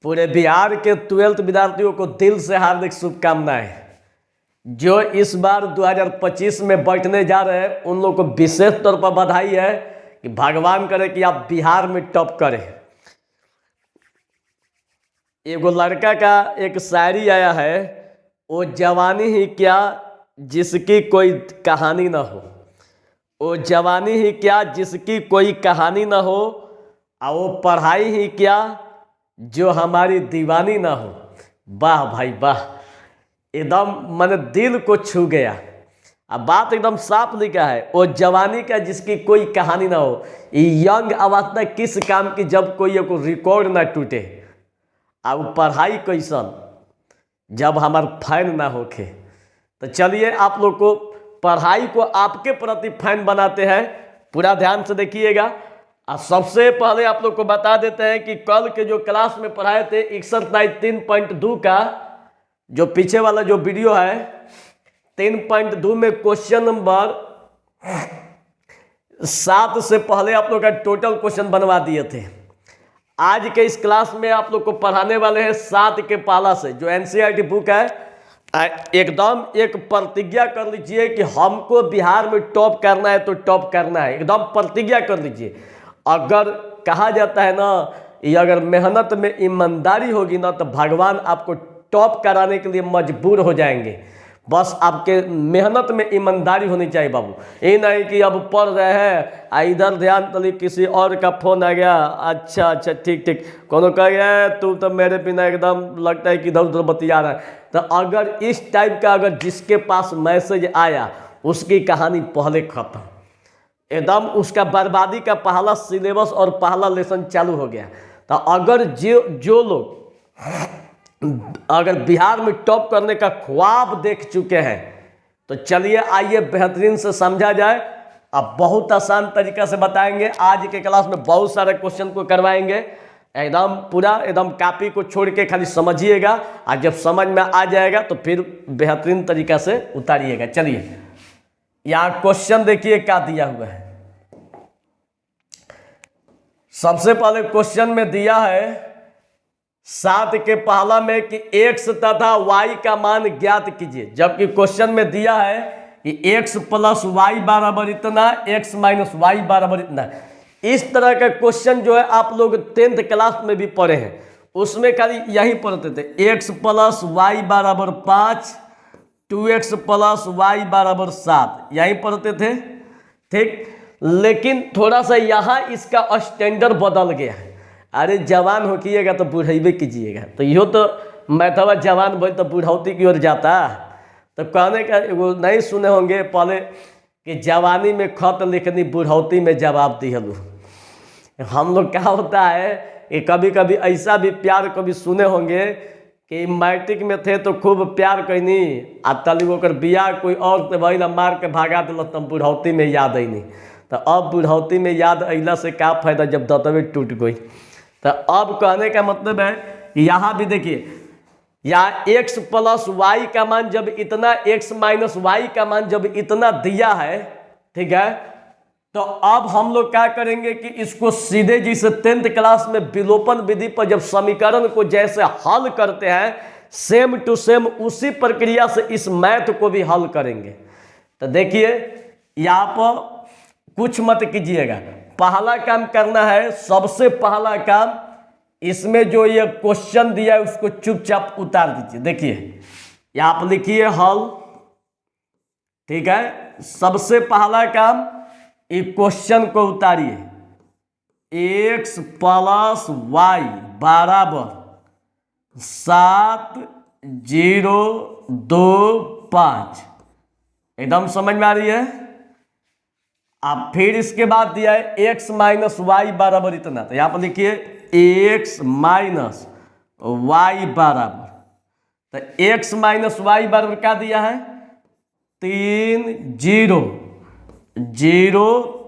पूरे बिहार के 12th विद्यार्थियों को दिल से हार्दिक शुभकामनाएं। जो इस बार 2025 में बैठने जा रहे हैं उन लोगों को विशेष तौर पर बधाई है कि भगवान करे कि आप बिहार में टॉप करें। एगो लड़का का एक शायरी आया है, वो जवानी ही क्या जिसकी कोई कहानी ना हो, वो जवानी ही क्या जिसकी कोई कहानी ना हो, और वो पढ़ाई ही क्या जो हमारी दीवानी ना हो। वाह भाई वाह, एकदम मन दिल को छू गया। अब बात एकदम साफ लिखा है, वो जवानी का जिसकी कोई कहानी ना हो। ये यंग अवस्था किस काम की जब कोई को रिकॉर्ड ना टूटे, अब पढ़ाई कैसन जब हमार फैन ना होके। तो चलिए आप लोग को पढ़ाई को आपके प्रति फैन बनाते हैं, पूरा ध्यान से देखिएगा। और सबसे पहले आप लोग को बता देते हैं कि कल के जो क्लास में पढ़ाए थे एक्सरसाइज 3.2 का जो पीछे वाला जो वीडियो है 3.2 में क्वेश्चन नंबर 7 से पहले आप लोग का टोटल क्वेश्चन बनवा दिए थे। आज के इस क्लास में आप लोग को पढ़ाने वाले हैं 7 के पहला से जो एनसीईआरटी बुक है। एकदम एक प्रतिज्ञा कर लीजिए कि हमको बिहार में टॉप करना है तो टॉप करना है, एकदम प्रतिज्ञा कर लीजिए। अगर कहा जाता है ना, ये अगर मेहनत में ईमानदारी होगी ना तो भगवान आपको टॉप कराने के लिए मजबूर हो जाएंगे। बस आपके मेहनत में ईमानदारी होनी चाहिए बाबू। ये नहीं कि अब पढ़ रहे हैं इधर ध्यान तली किसी और का फोन आ गया, अच्छा अच्छा ठीक ठीक, कोनो कह गया तू तो मेरे बिना एकदम लगता है कि इधर उधर बतिया रहा है। तो अगर इस टाइप का अगर जिसके पास मैसेज आया उसकी कहानी पहले खत्म, एकदम उसका बर्बादी का पहला सिलेबस और पहला लेसन चालू हो गया। तो अगर जो लोग अगर बिहार में टॉप करने का ख्वाब देख चुके हैं तो चलिए आइए बेहतरीन से समझा जाए। अब बहुत आसान तरीका से बताएंगे। आज के क्लास में बहुत सारे क्वेश्चन को करवाएंगे, एकदम पूरा एकदम कॉपी को छोड़ के खाली समझिएगा, और जब समझ में आ जाएगा तो फिर बेहतरीन तरीका से उतारिएगा। चलिए यहाँ क्वेश्चन देखिए क्या दिया हुआ है। सबसे पहले क्वेश्चन में दिया है 7 के पहला में कि x तथा y का मान ज्ञात कीजिए, जबकि क्वेश्चन में दिया है कि x प्लस वाई बराबर इतना, x माइनस वाई बराबर इतना। इस तरह का क्वेश्चन जो है आप लोग 10th क्लास में भी पढ़े हैं, उसमें खाली यही पढ़ते थे x प्लस वाई बराबर 5, 2x प्लस वाई बराबर 7, यही पढ़ते थे ठीक। लेकिन थोड़ा सा यहाँ इसका स्टैंडर्ड बदल गया है। अरे जवान होइएगा तो बुढ़ेबे कीजिएगा, तो यो तो मैथवा जवान बोल तो बुढ़ौती की ओर जाता। तो कहने का वो नहीं सुने होंगे पहले कि जवानी में खत लिखनी बुढ़ौती में जवाब दिहलू। हम लोग क्या होता है कि कभी कभी ऐसा भी प्यार कभी सुने होंगे कि मैट्रिक में थे तो खूब प्यार कैनी, आ तली ओकर बियाह कोई और से भइल मार के भागा दिल तो बुढ़ौती में याद अनी। तो अब बुढ़ौती में याद अला से क्या फायदा जब दतवे टूट गई। तो अब कहने का मतलब है यहाँ भी देखिए, यहाँ x प्लस वाई का मान जब इतना, x माइनस वाई का मान जब इतना दिया है, ठीक है, तो अब हम लोग क्या करेंगे कि इसको सीधे जैसे 10th क्लास में विलोपन विधि पर जब समीकरण को जैसे हल करते हैं सेम टू सेम उसी प्रक्रिया से इस मैथ को भी हल करेंगे। तो देखिए यहाँ पर कुछ मत कीजिएगा, पहला काम करना है, सबसे पहला काम इसमें जो ये क्वेश्चन दिया है उसको चुपचाप उतार दीजिए। देखिए यहाँ पर लिखिए हल, ठीक है। सबसे पहला काम ये क्वेश्चन को उतारिए, x प्लस वाई बराबर 7, 0, 2, 5, एकदम समझ में आ रही है। अब फिर इसके बाद दिया है x माइनस वाई बराबर इतना, तो यहाँ पर लिखिए x माइनस वाई बराबर, तो x माइनस वाई बराबर क्या दिया है 3, 0, 0,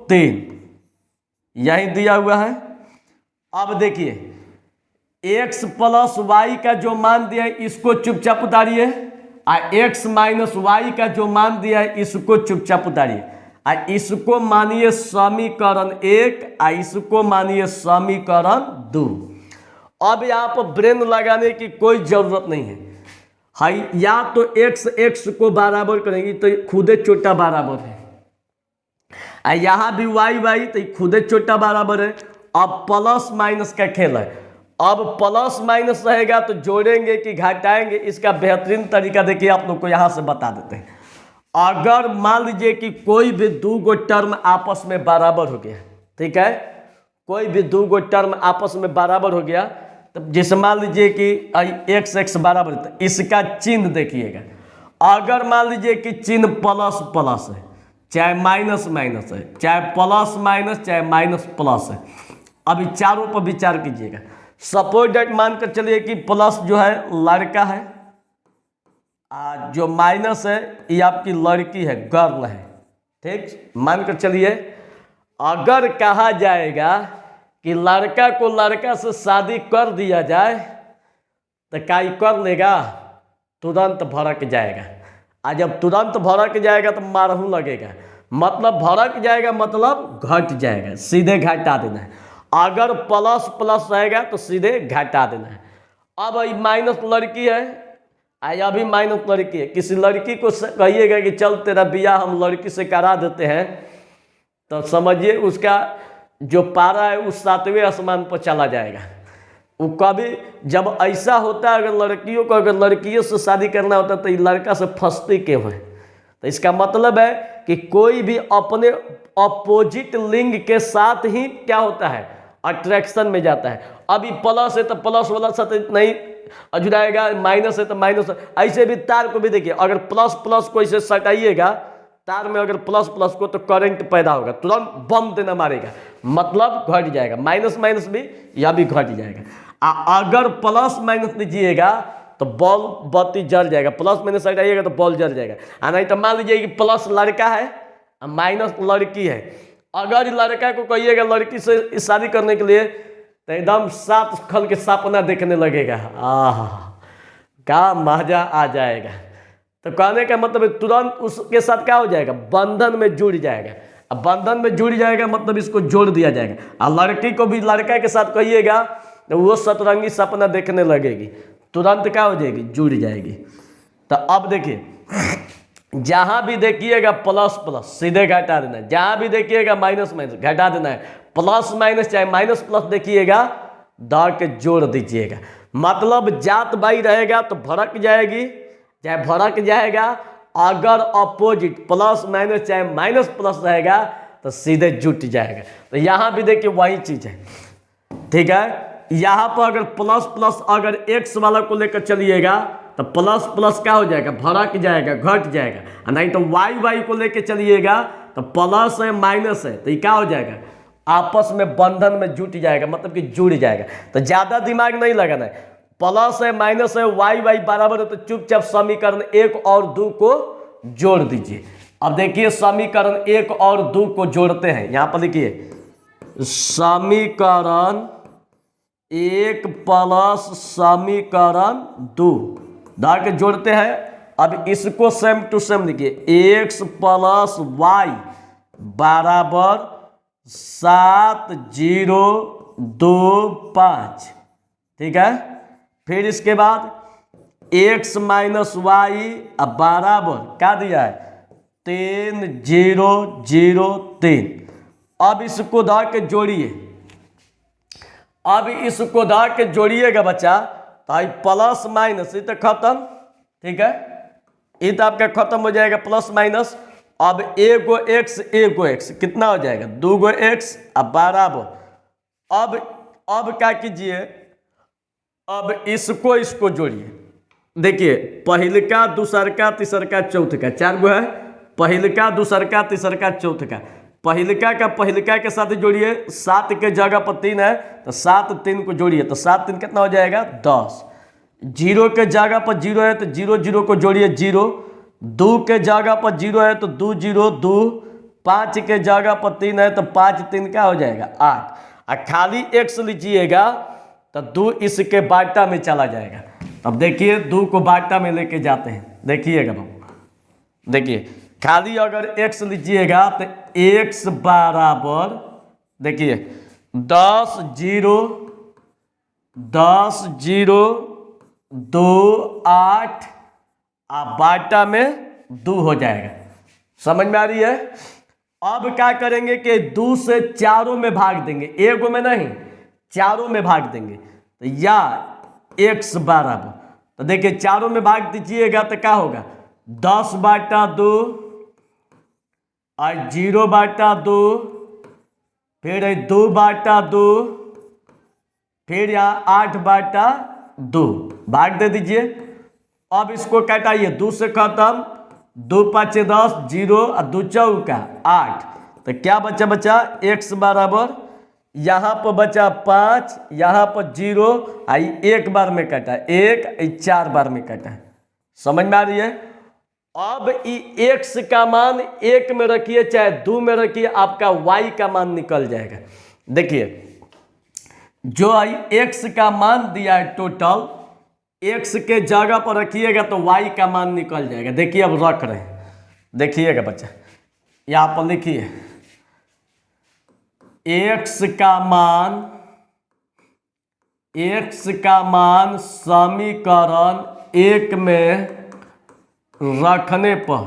3, यही दिया हुआ है। अब देखिए x प्लस वाई का जो मान दिया है इसको चुपचाप उतारिए, और x माइनस वाई का जो मान दिया है इसको चुपचाप उतारिए, और इसको मानिए समीकरण 1 और इसको मानिए समीकरण 2। अब यहाँ पर ब्रेन लगाने की कोई जरूरत नहीं है। हाई या तो x को बराबर करेंगी तो खुदे छोटा बराबर है, यहाँ भी y तो खुदे छोटा बराबर है। अब प्लस माइनस का खेल है। अब प्लस माइनस रहेगा तो जोड़ेंगे कि घटाएंगे, इसका बेहतरीन तरीका देखिए आप लोग को यहाँ से बता देते हैं। अगर मान लीजिए कि कोई भी दो गो टर्म आपस में बराबर हो गया, ठीक है, कोई भी दो गो टर्म आपस में बराबर हो गया, तो जैसे मान लीजिए कि x बराबर, तो इसका चिन्ह देखिएगा। अगर मान लीजिए कि चिन्ह प्लस प्लस है, चाहे माइनस माइनस है, चाहे प्लस माइनस, चाहे माइनस प्लस है, अभी चारों पर विचार कीजिएगा। सपोज डेट मानकर चलिए कि प्लस जो है लड़का है, जो माइनस है ये आपकी लड़की है, गर्ल है, ठीक, मानकर चलिए। अगर कहा जाएगा कि लड़का को लड़का से शादी कर दिया जाए तो क्या कर लेगा? तुरंत भड़क जाएगा। और जब तुरंत भड़क जाएगा तो मारहू लगेगा, मतलब भड़क जाएगा मतलब घट जाएगा, सीधे घटा देना है। अगर प्लस प्लस रहेगा तो सीधे घटा देना है। अब माइनस लड़की है, अभी माइनस लड़की है, किसी लड़की को कहिएगा कि चल तेरा बियाह हम लड़की से करा देते हैं, तो समझिए उसका जो पारा है उस 7वें आसमान पर चला जाएगा। वो कभी जब ऐसा होता है, अगर लड़कियों को अगर लड़कियों से शादी करना होता है तो ये लड़का से फंसते क्यों है? तो इसका मतलब है कि कोई भी अपने अपोजिट लिंग के साथ ही क्या होता है, अट्रैक्शन में जाता है। अभी प्लस है तो प्लस वाला साथ नहीं जुड़ाएगा, माइनस है तो माइनस। ऐसे भी तार को भी देखिए, अगर प्लस प्लस को इसे सटाइएगा तार में, अगर प्लस प्लस को, तो करंट पैदा होगा, तुरंत बम देना मारेगा, मतलब घट जाएगा। माइनस माइनस भी यह भी घट जाएगा। अगर प्लस माइनस लीजिएगा तो बॉल बत्ती जल जाएगा, प्लस माइनस हटाइएगा तो बॉल जल जाएगा। नहीं तो मान लीजिए कि प्लस लड़का है माइनस लड़की है, अगर लड़का को कहिएगा लड़की से शादी करने के लिए तो एकदम 7 खल के सपना देखने लगेगा, आह क्या मजा आ जाएगा। तो कहने का मतलब तुरंत उसके साथ क्या हो जाएगा, बंधन में जुड़ जाएगा। अब बंधन में जुड़ जाएगा मतलब इसको जोड़ दिया जाएगा। और लड़की को भी लड़का के साथ कहिएगा तो वो सतरंगी सपना देखने लगेगी, तुरंत क्या हो जाएगी, जुड़ जाएगी। तो अब देखिए जहां भी देखिएगा प्लस प्लस सीधे घटा देना है, जहां भी देखिएगा माइनस माइनस घटा देना है। प्लस माइनस चाहे माइनस प्लस देखिएगा दर के जोड़ दीजिएगा, मतलब जात बाई रहेगा तो भड़क जाएगी, चाहे भड़क जाएगा। अगर अपोजिट प्लस माइनस चाहे माइनस प्लस रहेगा तो सीधे जुट जाएगा। तो यहाँ भी देखिए वही चीज है, ठीक है। यहाँ पर अगर प्लस प्लस अगर एक्स वाला को लेकर चलिएगा तो प्लस प्लस क्या हो जाएगा, भड़क जाएगा, घट जाएगा। नहीं तो वाई को लेकर चलिएगा तो प्लस है माइनस है तो ये क्या हो जाएगा, आपस में बंधन में जुट जाएगा, मतलब कि जुड़ जाएगा। तो ज्यादा दिमाग नहीं लगाना है, प्लस है माइनस है वाई बराबर है तो चुपचाप समीकरण 1 और 2 को जोड़ दीजिए। अब देखिए समीकरण 1 और 2 को जोड़ते हैं। यहां पर लिखिए समीकरण 1 प्लस समीकरण 2 डाल के जोड़ते हैं। अब इसको सेम टू सेम लिखिए, x प्लस वाई बराबर 7 0 2 5, ठीक है। फिर इसके बाद x माइनस वाई बराबर क्या दिया है, 3 0 0 3। अब इसको धा के जोड़िए, अब इसको धा के जोड़िएगा बच्चा, तो प्लस माइनस ये तो खत्म, ठीक है, ये तो आपका खत्म हो जाएगा प्लस माइनस। अब एगो एक्स कितना हो जाएगा, 2 गो एक्स अब बराबर। अब क्या कीजिए, अब इसको जोड़िए। देखिए पहिलका दूसरका तीसरका चौथका 4 गो है, पहिलका दूसरका तीसरका चौथका। पहिलका का पहिलका के साथ जोड़िए, 7 के जगह पर 3 है तो 7 3 को जोड़िए, तो 7 3 कितना हो जाएगा 10। 0 के जगह पर 0 है तो 0 0 को जोड़िए 0। 2 के जगह पर 0 है तो 2 0 2। 5 के जगह पर 3 है तो 5 3 क्या हो जाएगा 8। और खाली x लीजिएगा तो 2 इसके बाटा में चला जाएगा। अब देखिए 2 को बाटा में लेके जाते हैं, देखिएगा बाबू, देखिए खाली अगर x लीजिएगा तो x बराबर देखिए 10 0 10 0 2 8 बाटा में 2 हो जाएगा। समझ में आ रही है। अब क्या करेंगे कि 2 से चारों में भाग देंगे, एगो में नहीं चारों में भाग देंगे। तो या x बराबर, तो देखिए चारों में भाग दीजिएगा तो क्या होगा 10 बाटा 2 और 0 बाटा 2, फिर 2 बाटा 2, फिर यहाँ 8 बाटा 2 भाग दे दीजिए। अब इसको काटाइए 2 से खत्म, 2 5 10 0 और 2 चौका 8, तो क्या बचा x बराबर यहाँ पर बचा 5, यहाँ पर 0 आई एक बार में कटा 1, 4 बार में कटा। समझ में आ रही है। अब x का मान 1 में रखिए चाहे 2 में रखिए, आपका y का मान निकल जाएगा। देखिए जो x का मान दिया है टोटल, x के जगह पर रखिएगा तो y का मान निकल जाएगा। देखिए अब रख रहे हैं, देखिएगा बच्चा यहाँ पर लिखिए x का मान समीकरण 1 में रखने पर,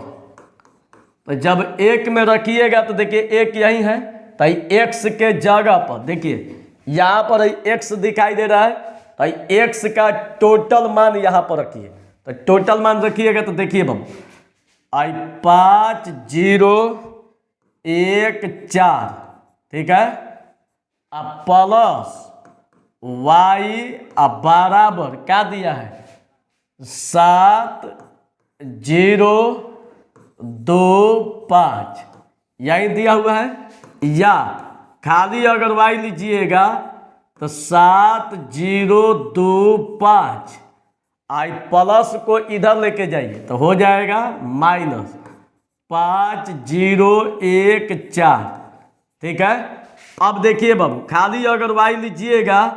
तो जब 1 में रखिएगा तो देखिए 1 यही है, तो x के जगह पर देखिए यहाँ पर x दिखाई दे रहा है, तो x का टोटल मान यहाँ पर रखिए। तो टोटल मान रखिएगा तो देखिए बाबू 5 0 1 4, ठीक है, अब प्लस y बराबर क्या दिया है 7 0 2 5, यही दिया हुआ है। या खाली अगर y लीजिएगा तो 7 0 2 5, आई प्लस को इधर लेके जाइए तो हो जाएगा माइनस 5 0 1 4, ठीक है। अब देखिए बाबू खाली अगर y लीजिएगा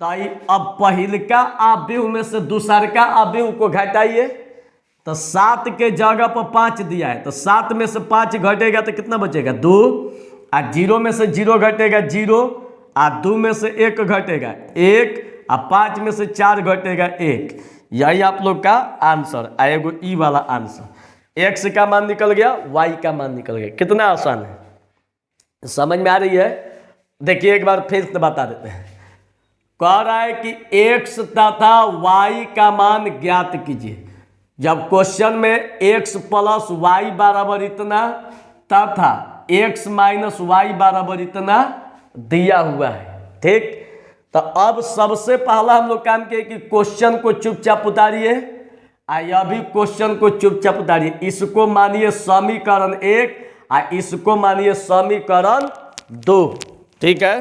तो अब पहिलका आव्यूह में से दूसरका आव्यूह को घटाइए, तो 7 के जगह पर 5 दिया है, तो 7 में से 5 घटेगा तो कितना बचेगा 2, और 0 में से 0 घटेगा 0, और 2 में से 1 घटेगा 1, और 5 में से 4 घटेगा 1। यही आप लोग का आंसर आएगा, ई वाला आंसर। x का मान निकल गया, y का मान निकल गया। कितना आसान है, समझ में आ रही है। देखिए एक बार फिर से बता देते हैं। कह रहा है कि x तथा y का मान ज्ञात कीजिए। जब क्वेश्चन में x प्लस वाई बराबर इतना तथा x माइनस वाई बराबर इतना दिया हुआ है, ठीक। तो अब सबसे पहला हम लोग काम किए कि क्वेश्चन को चुपचाप उतारिए, अभी क्वेश्चन को चुपचाप उतारिए। इसको मानिए समीकरण 1 और इसको मानिए समीकरण 2, ठीक है।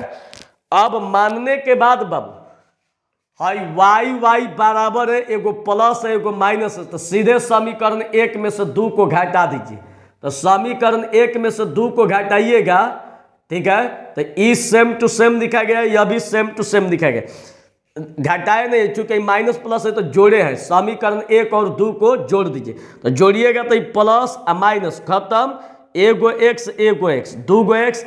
अब मानने के बाद बाबू हाई y बराबर है, एगो प्लस है एगो माइनस है, तो सीधे समीकरण 1 में से 2 को घटा दीजिए। तो समीकरण 1 में से 2 को घटाइएगा, ठीक है, तो ई सेम टू सेम लिखा गया, यह भी सेम टू सेम लिखा गया। घटाए नहीं, चूंकि माइनस प्लस है तो जोड़े हैं, समीकरण 1 और 2 को जोड़ दीजिए। तो जोड़िएगा तो प्लस और माइनस खत्म, एगो x एगो x, 2 गो x,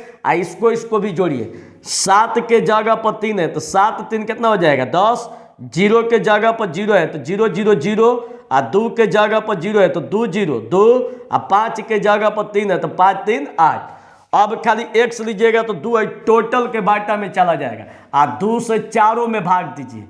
इसको भी जोड़िए। 7 के जगह पर 3 है तो 7 3 कितना हो जाएगा 10, 0 के जगह पर 0 है तो 0 0 0, और 2 के जगह पर 0 है तो 2 0 2, और 5 के जगह पर 3 है तो 5 3 8। अब खाली x लीजिएगा तो 2 टोटल के बाटा में चला जाएगा, और 2 से चारों में भाग दीजिए,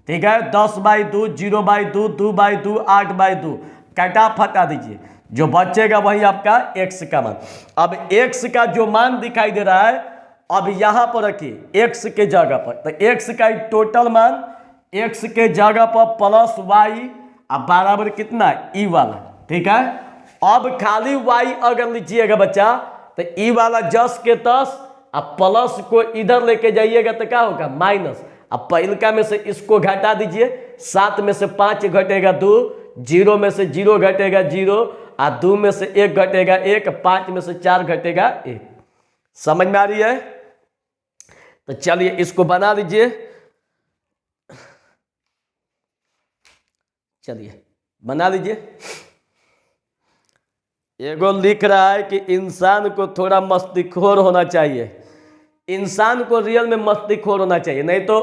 ठीक है। 10/2 0/2 2/2 8/2 काटा फटा दीजिए, जो बचेगा वही आपका x का मान। अब x का जो मान दिखाई दे रहा है अब यहां पर रखिए x के जगह पर, तो x का टोटल मान x के जगह पर प्लस y अब बराबर कितना ई वाला, ठीक है। अब खाली y अगर लीजिएगा बच्चा तो ई वाला जस के तस, अब प्लस को इधर लेके जाइएगा तो क्या होगा माइनस। अब पहलका में से इसको घटा दीजिए, 7 में से 5 घटेगा 2, 0 में से 0 घटेगा 0, और 2 में से 1 घटेगा 1, 5 में से 4 घटेगा 1। समझ में आ रही है। तो चलिए इसको बना लीजिए, चलिए बना लीजिए। एगो लिख रहा है कि इंसान को थोड़ा मस्तिष्कखोर होना चाहिए। इंसान को रियल में मस्तिष्कखोर होना चाहिए, नहीं तो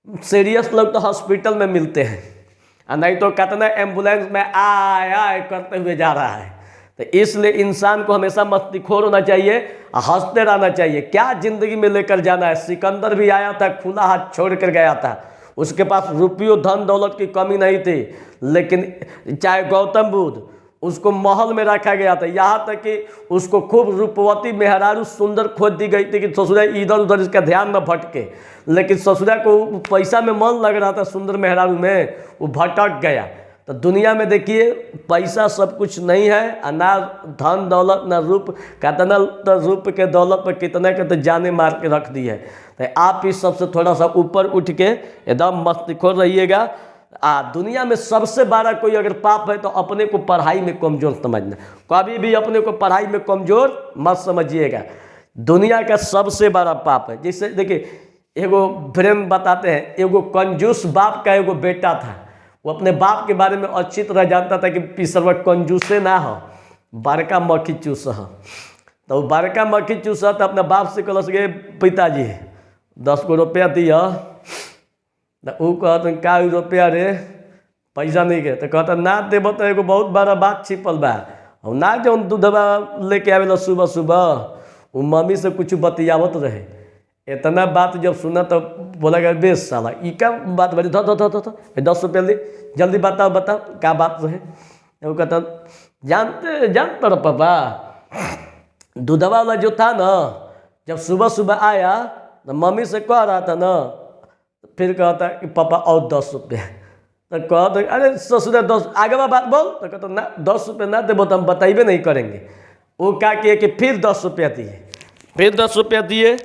सीरियस लोग तो हॉस्पिटल में मिलते हैं, और नहीं तो कितना एम्बुलेंस में आय आय करते हुए जा रहा है। तो इसलिए इंसान को हमेशा मस्तीखोर होना चाहिए, हंसते रहना चाहिए। क्या जिंदगी में लेकर जाना है। सिकंदर भी आया था, खुला हाथ छोड़ कर गया था, उसके पास रुपयों धन दौलत की कमी नहीं थी, लेकिन चाहे गौतम बुद्ध, उसको महल में रखा गया था, यहाँ तक कि उसको खूब रूपवती मेहरारू सुंदर खोज दी गई थी कि ससुरा इधर उधर इसका ध्यान न भटके, लेकिन ससुरा को पैसा में मन लग रहा था सुंदर मेहरारू में, वो भटक गया। तो दुनिया में देखिए पैसा सब कुछ नहीं है, और ना धन दौलत ना रूप, कितना तो रूप के दौलत पर कितने के तो जाने मार के रख दी है। तो आप इस सबसे थोड़ा सा ऊपर उठ के एकदम मस्तीखोर रहिएगा। दुनिया में सबसे बड़ा कोई अगर पाप है तो अपने को पढ़ाई में कमज़ोर समझना। कभी भी अपने को पढ़ाई में कमज़ोर मत समझिएगा, दुनिया का सबसे बड़ा पाप है। जैसे देखिए एगो फ्रेंड बताते हैं, एगो कंजूस बाप का एगो बेटा था, वो अपने बाप के बारे में अच्छी तरह जानता था कि पिसरवा कंजूसे ना हो, बड़का मक्खी चूस हो। तो वो बड़का मक्खी चूस तो अपने बाप से कहल गे पिताजी 10 गो रुपया दिया। तो वो कहते का रुपया रे, पैसा नहीं के। तो कहता ना देव तो एगो बहुत बड़ा बात छिपल बा, और ना जो दूधवा लेके आवेला सुबह सुबह, वो मम्मी से कुछ बतियावत रहे। इतना बात जब सुना तो बोला गया बेस साला ई क्या बात बड़ी, धो 10 रुपया ली, जल्दी बताओ बताओ क्या बात रहे। वो कहता जानते रहो पापा, दूधवा वाला जो था ना, जब सुबह सुबह आया तो मम्मी से कह रहा था ना, फिर कहता कि पापा और 10 रुपया। तो कहते अरे ससुर 10 आगे बात बोल। तो कहता ना 10 रुपये ना देबो तो हम बताइबे नहीं करेंगे। वो क्या किए कि फिर 10 रुपया दिए, फिर 10 रुपया दिए।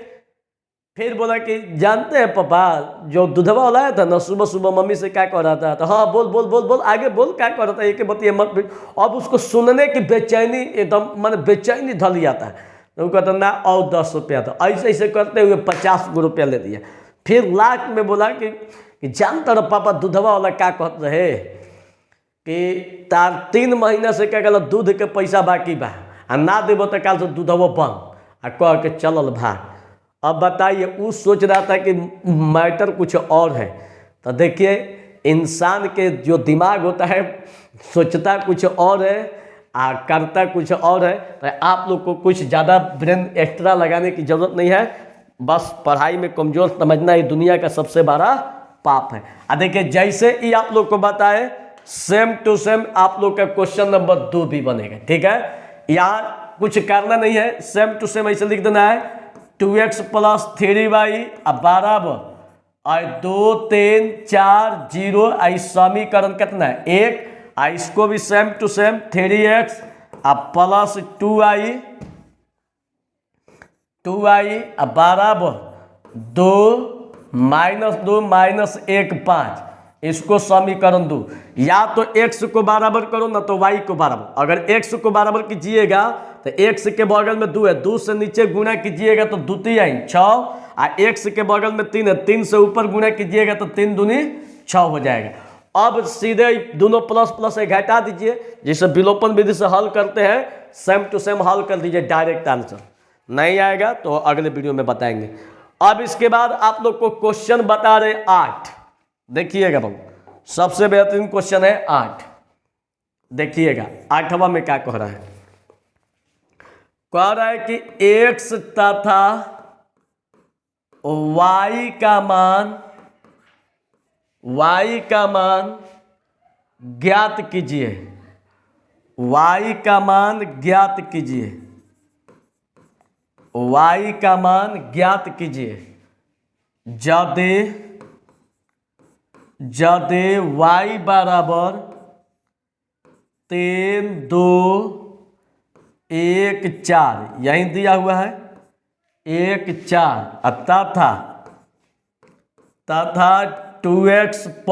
फिर बोला कि जानते हैं पापा, जो दूधवा वाला आया था ना सुबह सुबह मम्मी से क्या कह रहा था। तो हाँ बोल बोल बोल बोल आगे बोल क्या कह रहा था, एक बतिए मत। अब उसको सुनने की बेचैनी एकदम माने बेचैनी धल जाता है। तो वो कहता ना और 10 रुपया। तो ऐसे ऐसे करते हुए 50 गो रुपया ले दिया। फिर लास्ट में बोला कि जानता रहो पापा दूधवा वाला क्या कहते रहे कि तार 3 महीना से क्या कहला दूध के पैसा बाकी बा, आ ना देबो तो कल से दूधवा बंद, आ कह के चलल भाग। अब बताइए वो सोच रहा था कि मैटर कुछ और है। तो देखिए इंसान के जो दिमाग होता है सोचता कुछ और है करता कुछ और है। तो आप लोग को कुछ ज़्यादा ब्रेन एक्स्ट्रा लगाने की ज़रूरत नहीं है, बस पढ़ाई में कमज़ोर समझना ये दुनिया का सबसे बड़ा पाप है। देखिए जैसे ही आप लोग को बताए सेम टू सेम आप लोग का क्वेश्चन नंबर 2 भी बनेगा, ठीक है। यहाँ कुछ करना नहीं है, सेम टू सेम ऐसे लिख देना है 2x + 3y बराबर 2 3 4 0। समीकरण कितना है 1। इसको भी same to same 3x + 2y बराबर 2 - 2 - 1 5। इसको समीकरण 2। या तो x को बराबर करो ना तो y को बराबर। अगर x को बराबर कीजिएगा तो x के बगल में 2 है, 2 से नीचे गुणा कीजिएगा तो 2 3 6, और x के बगल में 3 है, 3 से ऊपर गुणा कीजिएगा तो 3 दूनी 6 हो जाएगा। अब सीधे दोनों प्लस प्लस से घटा दीजिए, जिसे विलोपन विधि से हल करते हैं, सेम टू सेम हल कर दीजिए, डायरेक्ट आंसर। नहीं आएगा तो अगले वीडियो में बताएंगे। अब इसके बाद आप लोग को क्वेश्चन बता रहे 8। देखिएगा बाबू, सबसे बेहतरीन क्वेश्चन है 8। देखिएगा 8वां में क्या कह रहा है। कह रहा है कि x तथा y का मान ज्ञात कीजिए। y का मान ज्ञात कीजिए। y का मान ज्ञात कीजिए। यदि y बराबर 3 2 1 4 यही दिया हुआ है 1 4 तथा 2x +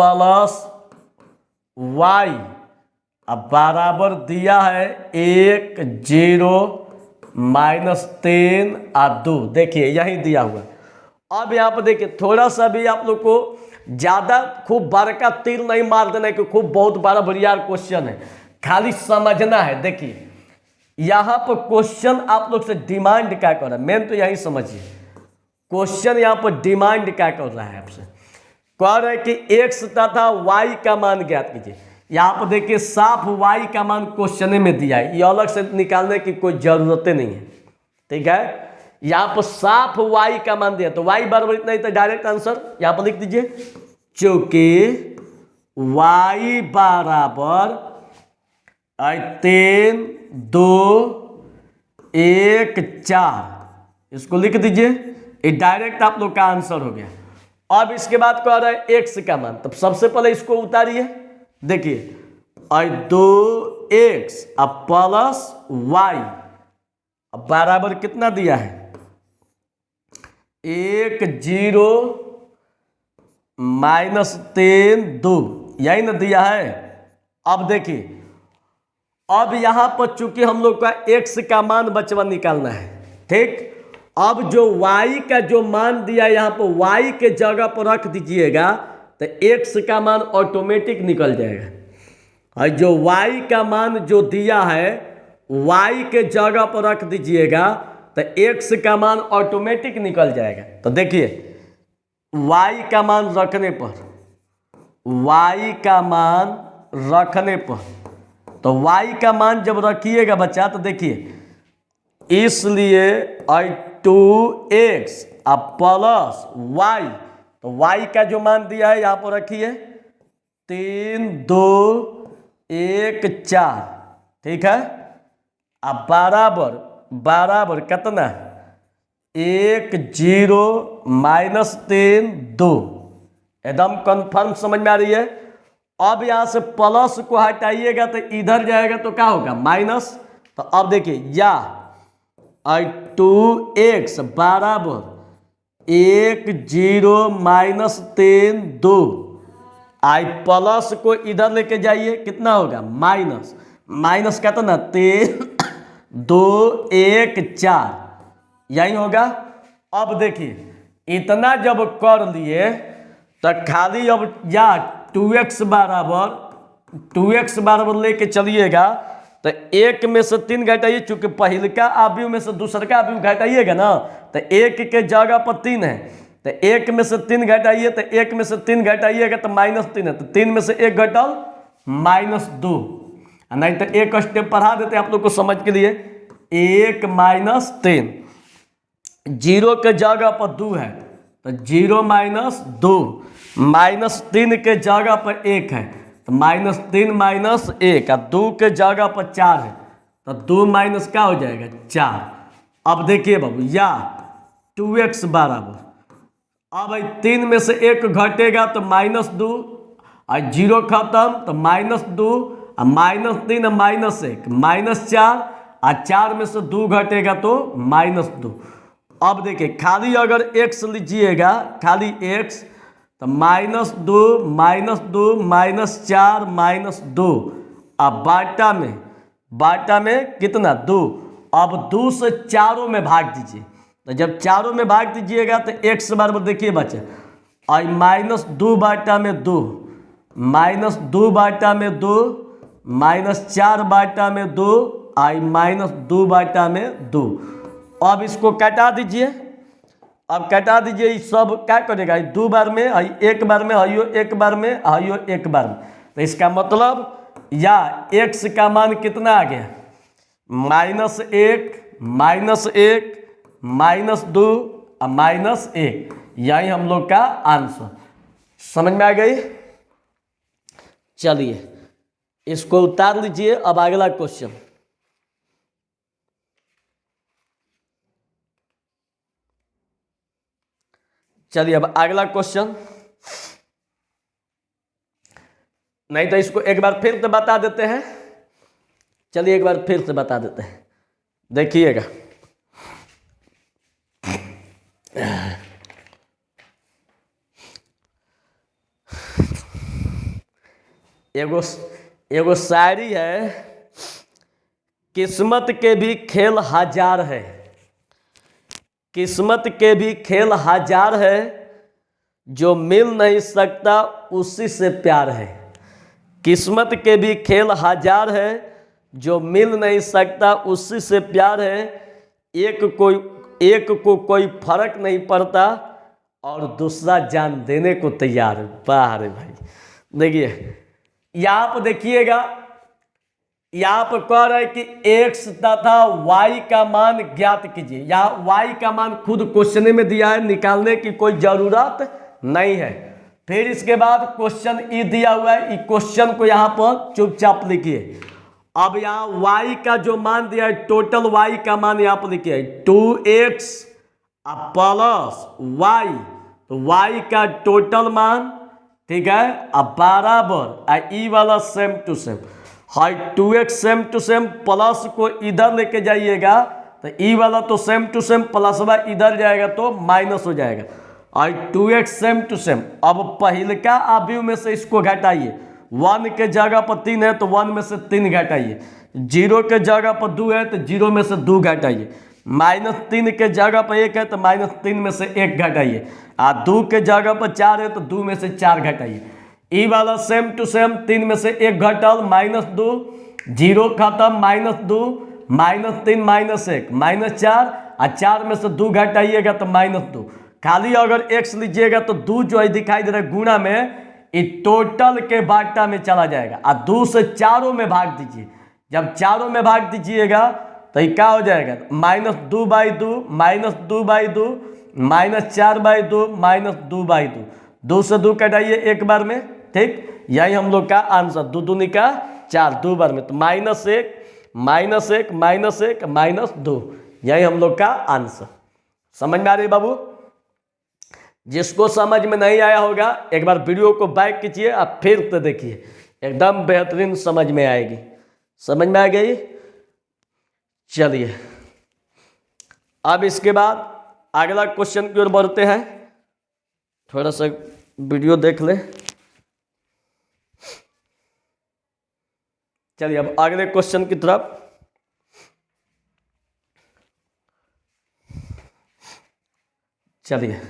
y बराबर दिया है 1 0 -3 और 2। देखिए यही दिया हुआ है। अब यहाँ पर देखिए थोड़ा सा भी आप लोग को ज़्यादा खूब बड़का तीर नहीं मार देना है कि खूब बहुत बड़ा बढ़िया क्वेश्चन है, खाली समझना है। देखिए यहाँ पर क्वेश्चन आप लोग से डिमांड क्या कर रहा है, मेन तो यही समझिए। क्वेश्चन यहाँ पर डिमांड क्या कर रहा है आपसे कह रहे कि x तथा y का मान ज्ञात कीजिए। यहाँ पर देखिए साफ y का मान क्वेश्चन में दिया है, ये अलग से निकालने की कोई जरूरत नहीं है। ठीक है, यहाँ पर साफ y का मान दिया तो y बराबर इतना ही, तो डायरेक्ट आंसर यहाँ पर लिख दीजिए। चूंकि y बराबर 3, 2, 1, 4, इसको लिख दीजिए, ये डायरेक्ट आप लोग का आंसर हो गया। अब इसके बाद कह रहा है x का मान, तब सबसे पहले इसको उतारिए। देखिए 2x प्लस y बराबर कितना दिया है, 1, 0, -3, 2, यही ना दिया है। अब देखिए, अब यहां पर चूंकि हम लोग का x का मान बचवा निकालना है, ठीक। अब जो y का जो मान दिया यहाँ पर y के जगह पर रख दीजिएगा तो x का मान ऑटोमेटिक निकल जाएगा। और जो y का मान जो दिया है y के जगह पर रख दीजिएगा तो x का मान ऑटोमेटिक निकल जाएगा। तो देखिए y का मान रखने पर, y का मान रखने पर, तो y का मान जब रखिएगा बच्चा तो देखिए, इसलिए 2x प्लस y, तो y का जो मान दिया है यहाँ पर रखिए 3, 2, 1, 4, ठीक है। अब बराबर कितना, 1, 0, -3, 2, एकदम कंफर्म समझ में आ रही है। अब यहाँ से प्लस को हटाइएगा तो इधर जाएगा तो क्या होगा, माइनस। तो अब देखिए या 2x बराबर 1, 0, -3, 2, आई प्लस को इधर लेके जाइए, कितना होगा, माइनस कितना, 3, 2, 1, 4, यही होगा। अब देखिए इतना जब कर लिए तो खाली अब या 2x बराबर लेके चलिएगा तो 1 में से 3 घटाइए, चूंकि पहले का अवयव में से दूसरे का अवयव घटाइएगा ना, तो 1 के जगह पर 3 है, तो 1 में से 3 घटाइए, तो 1 में से 3 घटाइएगा तो -3 है, तो 3 में से 1 घटल -2, नहीं तो एक स्टेप बढ़ा देते आप लोग को समझ के लिए, 1 -3, 0 के जगह पर 2 है तो 0 -2, -3 के जगह पर 1 है तो -3 -1, और 2 के जगह पर 4 है तो 2 माइनस क्या हो जाएगा, 4। अब देखिए बाबू या 2x बराबर, अब 3 में से 1 घटेगा तो -2, और 0 खत्म तो -2, और -3 -1 -4, और 4 में से 2 घटेगा तो -2। अब देखिए खाली अगर x लीजिएगा, खाली x, तो -2, -4, -2, अब बाटा में कितना, 2। अब 2 से चारों में भाग दीजिए, तो जब चारों में भाग दीजिएगा तो x बराबर देखिए बच्चे, और -2 बाटा में 2, -2 बाटा में 2, -4 बाटा में 2, और -2 बाटा में 2। अब इसको कटा दीजिए, अब कटा दीजिए, ये सब क्या करेगा, 2 बार में, 1 बार में, हइयो 1 बार में, हइयो 1 बार में, तो इसका मतलब या x का मान कितना आ गया, -1, -2 और -1, यही हम लोग का आंसर। समझ में आ गई। चलिए इसको उतार लीजिए। अब अगला क्वेश्चन, चलिए अब अगला क्वेश्चन, नहीं तो इसको एक बार फिर से बता देते हैं। चलिए एक बार फिर से बता देते हैं, देखिएगा। एगो शायरी है, किस्मत के भी खेल हजार है, किस्मत के भी खेल हजार है, जो मिल नहीं सकता उसी से प्यार है। किस्मत के भी खेल हजार है, जो मिल नहीं सकता उसी से प्यार है। एक को कोई फर्क नहीं पड़ता, और दूसरा जान देने को तैयार है। वाह रे भाई, देखिए यहाँ पर देखिएगा, यहाँ पर कह रहा है कि x तथा y का मान ज्ञात कीजिए। यहाँ y का मान खुद क्वेश्चन में दिया है, निकालने की कोई जरूरत नहीं है। फिर इसके बाद क्वेश्चन ई दिया हुआ है, इस क्वेश्चन को यहाँ पर चुपचाप लिखिए। अब यहाँ y का जो मान दिया है, टोटल y का मान यहाँ पर लिखिए 2x प्लस y, तो y का टोटल मान, ठीक है, अब बराबर ई वाला सेम टू सेम, हाई 2x same to same, plus को इधर लेके जाइएगा तो ई वाला तो सेम टू सेम, प्लस वाला इधर जाएगा तो माइनस हो जाएगा, और 2x सेम टू सेम। अब पहले का अवयव में से इसको घटाइए, 1 के जगह पर 3 है तो 1 में से 3 घटाइए, 0 के जगह पर 2 है तो 0 में से 2 घटाइए, -3 के जगह पर 1 है तो -3 में से 1 घटाइए, और 2 के जगह पर 4 है तो 2 में से 4 घटाइए। ई वाला सेम टू सेम, 3 में से 1 घटल, -2, 0 खत्म, -2, -3 -1 -4, और 4 में से 2 घटाइएगा तो -2। खाली अगर x लीजिएगा तो 2 जो है दिखाई दे रहा है गुणा में, ये टोटल के बाटा में चला जाएगा, और 2 से चारों में भाग दीजिए। जब चारों में भाग दीजिएगा तो ये क्या हो जाएगा, -2/2, -2/2, -4/2, -2/2, 2 से 2 कटाइए एक बार में, ठीक, यही हम लोग का आंसर, 2 दूनी का 4, 2 बार में, तो -1 -1 -1 -2, यही हम लोग का आंसर। समझ में आ रही है बाबू? जिसको समझ में नहीं आया होगा एक बार वीडियो को बैक कीजिए, आप फिर तो देखिए, एकदम बेहतरीन समझ में आएगी। समझ में आ गई? चलिए अब इसके बाद अगला क्वेश्चन की ओर बढ़ते हैं। थोड़ा सा वीडियो देख ले। चलिए अब अगले क्वेश्चन की तरफ। चलिए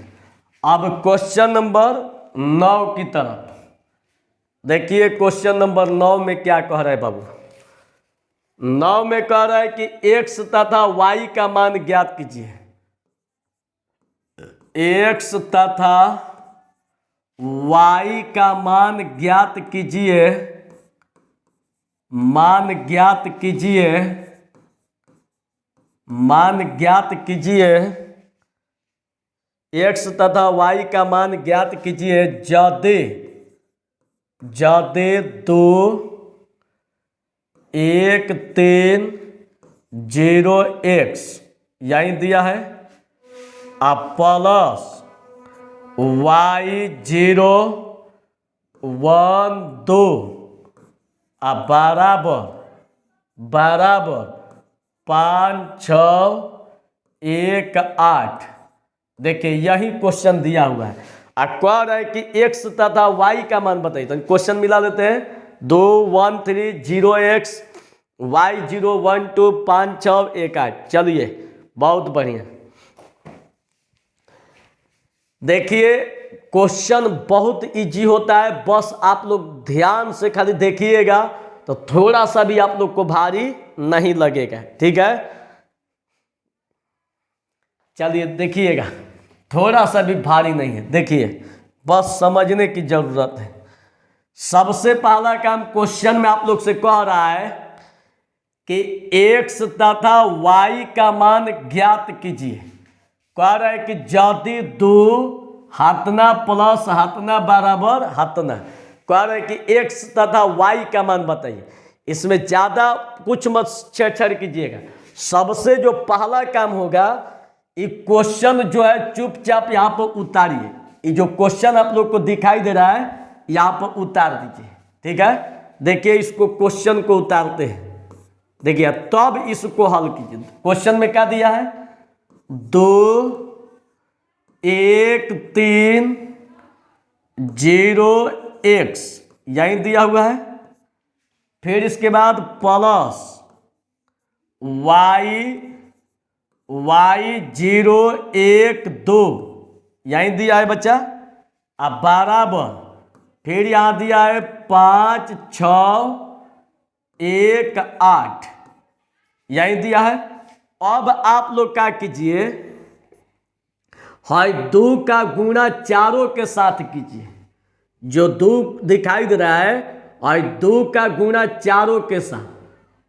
अब क्वेश्चन नंबर 9 की तरफ देखिए। क्वेश्चन नंबर 9 में क्या कह रहा है बाबू? 9 में कह रहा है कि x तथा y का मान ज्ञात कीजिए। x तथा y का मान ज्ञात कीजिए, मान ज्ञात कीजिए, मान ज्ञात कीजिए। x तथा y का मान ज्ञात कीजिए यदि 2 1 3 0 x यही दिया है, अब प्लस y 0 1 2 अब बराबर 5 6 1 8। देखिए यही क्वेश्चन दिया हुआ है, कह रहा है कि x तथा y का मान बताइए। तो क्वेश्चन मिला लेते हैं, 2 1 3 0 x, y 0 1 2 5 6 1 8। चलिए बहुत बढ़िया। देखिए क्वेश्चन बहुत इजी होता है, बस आप लोग ध्यान से खाली देखिएगा तो थोड़ा सा भी आप लोग को भारी नहीं लगेगा, ठीक है। चलिए देखिएगा, थोड़ा सा भी भारी नहीं है, देखिए बस समझने की जरूरत है। सबसे पहला काम क्वेश्चन में आप लोग से कह रहा है कि x तथा y का मान ज्ञात कीजिए। कह रहा है कि यदि 2 हाथना प्लस हाथना बराबर हाथना, कह रहा है कि x तथा y का मान बताइए। इसमें ज़्यादा कुछ मत छेड़छाड़ कीजिएगा। सबसे जो पहला काम होगा, ये क्वेश्चन जो है चुपचाप यहाँ पर उतारिए। ये जो क्वेश्चन आप लोग को दिखाई दे रहा है यहाँ पर उतार दीजिए, ठीक है। देखिए इसको क्वेश्चन को उतारते हैं, देखिए तब इसको हल कीजिए। क्वेश्चन में क्या दिया है, 2 1 3 0 x यही दिया हुआ है। फिर इसके बाद प्लस y 0 1 2 यही दिया है बच्चा, अब बराबर, फिर यहाँ दिया है 5 6 1 8 यही दिया है। अब आप लोग क्या कीजिए, है 2 का गुणा चारों के साथ कीजिए। जो 2 दिखाई दे रहा है और 2 का गुणा चारों के साथ,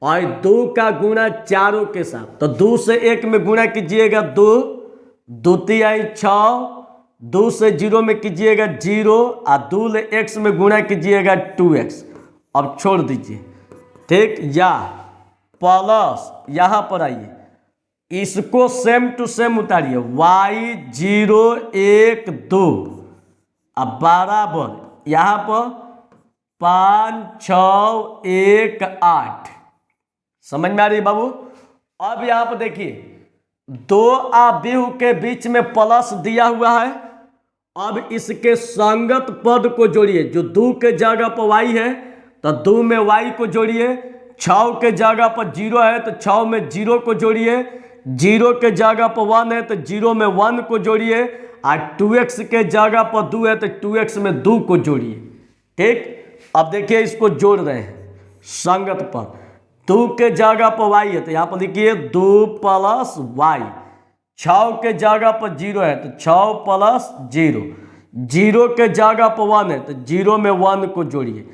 और 2 का गुणा चारों के साथ, तो 2 से 1 में गुणा कीजिएगा 2, 2 तिहाई 6, 2 से 0 में कीजिएगा 0, और 2 ले x में गुणा कीजिएगा 2x। अब छोड़ दीजिए, ठीक, या प्लस यहाँ पर आइए, इसको सेम टू सेम उतारिए, y 0 1 2, अब बराबर यहाँ पर 5 6 1 8। समझ में आ रही है बाबू? अब यहाँ पर देखिए 2 आव्यूह के बीच में प्लस दिया हुआ है। अब इसके संगत पद को जोड़िए। जो 2 के जगह पर y है तो 2 में y को जोड़िए, 6 के जगह पर 0 है तो 6 में 0 को जोड़िए, 0 के जगह पर 1 है तो 0 में 1 को जोड़िए, और 2x के जगह पर 2 है तो 2x में 2 को जोड़िए। ठीक, अब देखिए इसको जोड़ रहे हैं संगत पद। 2 के जगह पर y है तो यहाँ पर लिखिए 2 प्लस y, 6 के जगह पर 0 है तो 6 प्लस 0, 0 के जगह पर 1 है तो 0 में 1 को जोड़िए,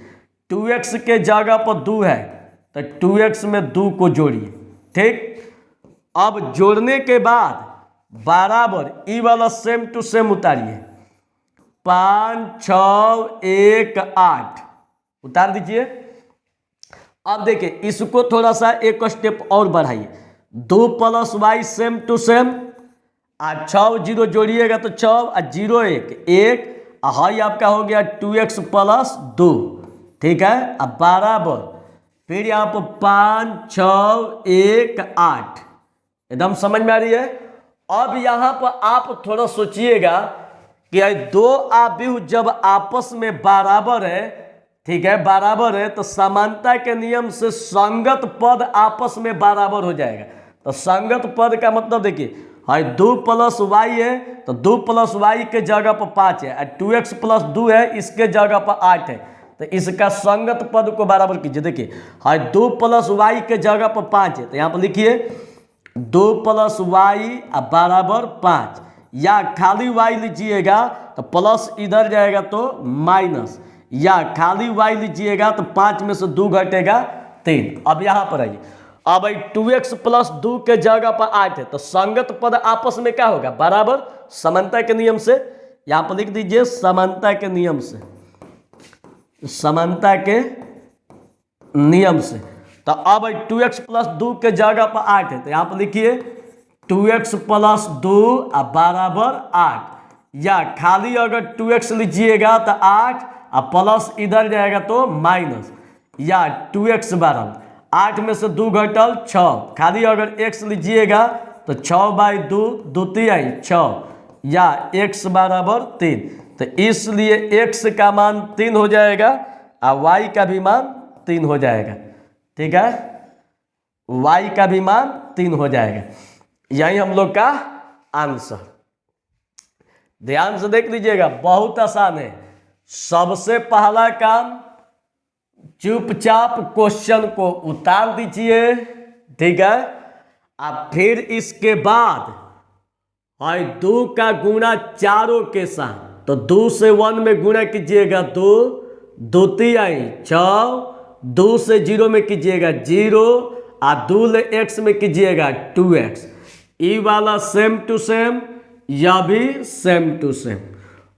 2x के जगह पर 2 है तो 2x में 2 को जोड़िए। ठीक, अब जोड़ने के बाद बराबर ई वाला सेम टू सेम उतारिए, 5 6 1 8 उतार दीजिए। अब देखिए इसको थोड़ा सा एक स्टेप और बढ़ाइए, 2 plus y same to same, और 6 0 जोड़िएगा तो 6, और 0 1 1, हाई आपका हो गया 2x प्लस 2। ठीक है, अब बराबर फिर यहाँ पर 5 6 1 8। एकदम समझ में आ रही है? अब यहाँ पर आप थोड़ा सोचिएगा कि 2 आव्यूह जब आपस में बराबर है, ठीक है, बराबर है, तो समानता के नियम से संगत पद आपस में बराबर हो जाएगा। तो संगत पद का मतलब देखिए, है 2 प्लस y है तो 2 प्लस y के जगह पर 5 है, और 2x प्लस 2 है इसके जगह पर 8 है, तो इसका संगत पद को बराबर कीजिए। देखिए है 2 प्लस y के जगह पर 5 है तो यहाँ पर लिखिए 2 प्लस y बराबर 5, या खाली y लीजिएगा तो प्लस इधर जाएगा तो माइनस, या खाली y लीजिएगा तो 5 में से 2 घटेगा 3। अब यहाँ पर आइए, अब 2x प्लस 2 के जगह पर 8 है तो संगत पद आपस में क्या होगा? बराबर। समानता के नियम से यहाँ पर लिख दीजिए, समानता के नियम से, समानता के नियम से। तो अब 2x प्लस 2 के जगह पर 8 है तो यहाँ पर लिखिए 2x प्लस 2 बराबर 8, या खाली अगर 2x लीजिएगा तो 8 और प्लस इधर जाएगा तो माइनस, या 2x बराबर 8 में से 2 घटल 6, खाली अगर x लीजिएगा तो 6 बाई 2 2 तिहाई 6, या x बराबर 3। तो इसलिए x का मान 3 हो जाएगा और y का भी मान 3 हो जाएगा। ठीक है, y का भी मान 3 हो जाएगा। यही हम लोग का आंसर। ध्यान से देख लीजिएगा, बहुत आसान है। सबसे पहला काम, चुपचाप क्वेश्चन को उतार दीजिए, ठीक है। अब फिर इसके बाद है 2 का गुणा चारों के साथ, तो 2 से 1 में गुणा कीजिएगा 2, 2 तिहाई 6, 2 से 0 में कीजिएगा 0, और 2 ले x में कीजिएगा 2x। ई वाला सेम टू सेम, यह भी सेम टू सेम।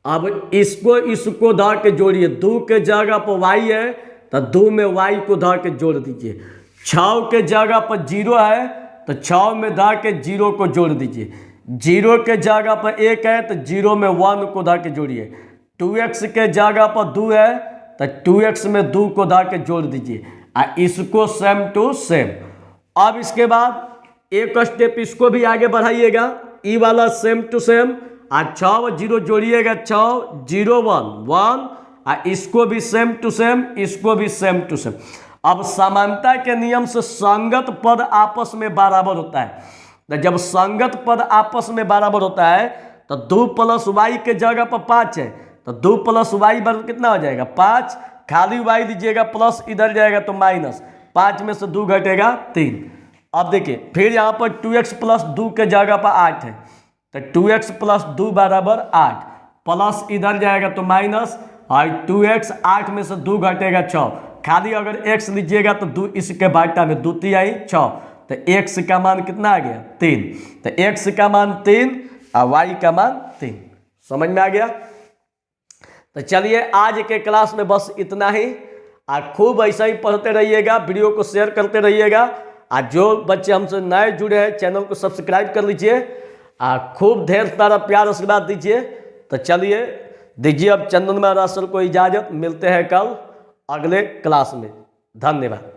अब इसको धर के जोड़िए, 2 के जगह पर y है तो 2 में y को धर के जोड़ दीजिए। 6 के जगह पर 0 है तो 6 में धर के 0 को जोड़ दीजिए। 0 के जगह पर 1 है तो 0 में 1 को धर के जोड़िए। 2x के जगह पर 2 है तो 2x में 2 को धर के जोड़ दीजिए, और इसको सेम टू सेम। अब इसके बाद एक स्टेप इसको भी आगे बढ़ाइएगा, ई वाला सेम टू सेम, और 6 0 जोड़िएगा 6 0 1 1, और इसको भी सेम टू सेम, इसको भी सेम टू सेम। अब समानता के नियम से संगत पद आपस में बराबर होता है। तो जब संगत पद आपस में बराबर होता है तो 2 प्लस y के जगह पर 5 है तो 2 प्लस y बराबर कितना हो जाएगा? 5। खाली y दीजिएगा प्लस इधर जाएगा तो माइनस, 5 में से 2 घटेगा 3। अब देखिए फिर यहाँ पर 2x प्लस 2 के जगह पर 8 है तो 2x प्लस 2 बराबर 8, प्लस इधर जाएगा तो माइनस, और 2x 8 में से 2 घटेगा 6, खाली अगर x लीजिएगा तो 2 इसके बाटा में 2 तिहाई 6, तो x का मान कितना आ गया 3, तो x का मान 3 और y का मान 3। समझ में आ गया। तो चलिए आज के क्लास में बस इतना ही, खूब ऐसा ही पढ़ते रहिएगा, वीडियो को शेयर करते रहिएगा, जो बच्चे हमसे नए जुड़े हैं चैनल को सब्सक्राइब कर लीजिए, खूब ढेर सारा प्यार आशीर्वाद दीजिए। तो चलिए दीजिए अब चंदन महाराज सर को इजाजत, मिलते हैं कल अगले क्लास में। धन्यवाद।